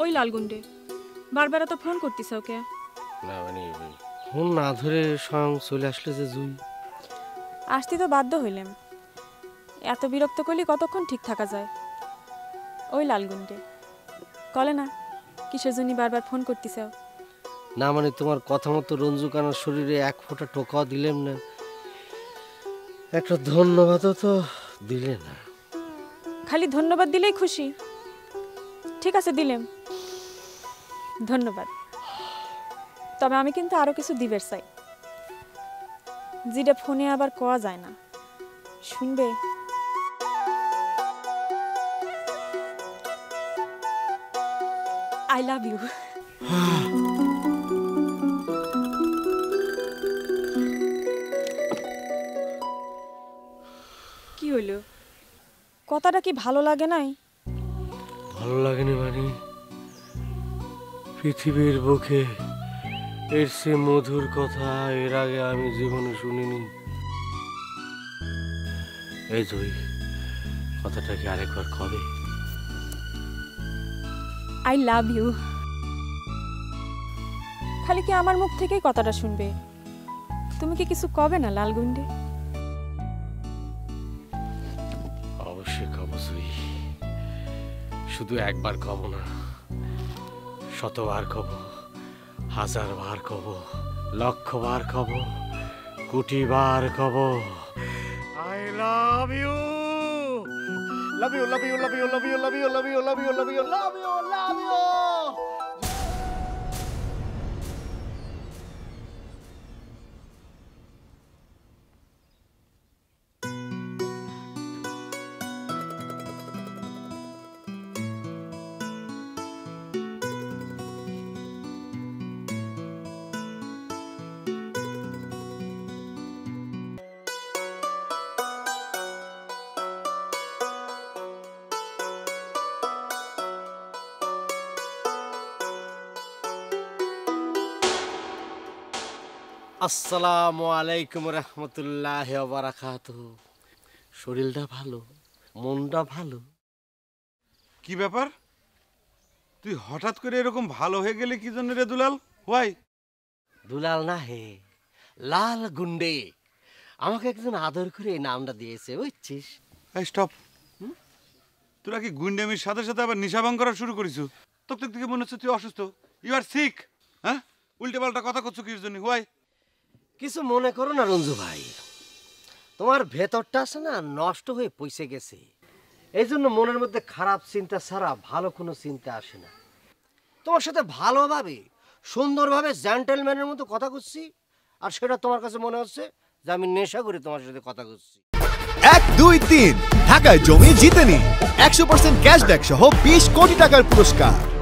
ওই লালগুন্ডে বারবার তো ফোন করতিস ওকে না মানে ফোন না ধরে স্বয়ং চলে আসলে যে জুই আসতে তো বাধ্য হইলাম এত বিরক্ত করলে কতক্ষণ ঠিক থাকা যায় ওই লালগুন্ডে কলে না কিসের জন্য বারবার ফোন করতিস না মানে তোমার কথা মতো রঞ্জু কানার শরীরে এক ফোঁটা টোকাও দিলেন না একটা ধন্যবাদও তো দিলে না খালি ধন্যবাদ দিলেই খুশি ঠিক আছে দিলেম ধন্যবাদ তবে আমি কিন্তু আরো কিছু দিবের চাই যেটা ফোনে আবার কোয়া যায় না শুনবে আই লাভ ইউ কি হইলো কথাটা কি ভালো লাগে নাই ভালো লাগেনি মানে পৃথিবীর বুকে এর সে মধুর কথা এর আগে আমি জীবনে শুনিনি এই জয়ী কথাটা কি আরেকবার কবে আই লাভ ইউ খালি কি আমার মুখ থেকেই কথাটা শুনবে তুমি কি কিছু কবে না লালগুন্ডে অবশ্যই কব জয়ী শুধু একবার কব না শতবার কব হাজার বার কব লক্ষ বার কব কোটি বার কব I love you love you love you love you love you love you love you love you love you love you love you আসসালামু আলাইকুম রহমতুল্লাহ বারাকাতুহু শরীরটা ভালো মনটা ভালো কি ব্যাপার তুই হঠাৎ করে এরকম ভালো হয়ে গেলে কি জন্য রে দুলাল হোয়াই দুলাল না হে লাল গুন্ডে আমাকে একজন আদর করে এই নামটা দিয়েছে বুঝছিস এই স্টপ তোরা কি গুন্ডামির সাথে সাথে আবার নিশাভাং করা শুরু করিস তোর থেকে মনে হচ্ছে তুই অসুস্থ ইউ আর সিক হ্যাঁ উল্টে পাল্টা কথা করছো কির জন্য হোয়াই কিছু মনে করো না রঞ্জু ভাই তোমার ভেতরটা আছে না নষ্ট হয়ে পয়সে গেছে এই জন্য মনের মধ্যে খারাপ চিন্তা ছাড়া ভালো কোনো চিন্তা আসে না তোমার সাথে ভালোভাবে সুন্দরভাবে জেন্টলম্যানের মতো কথা করছি আর সেটা তোমার কাছে মনে হচ্ছে যে আমি নেশা করে তোমার সাথে কথা করছি 1, 2, 3 ঢাকায় জমি জিতে নিন 100% ক্যাশব্যাক সহ 20 কোটি টাকার পুরস্কার।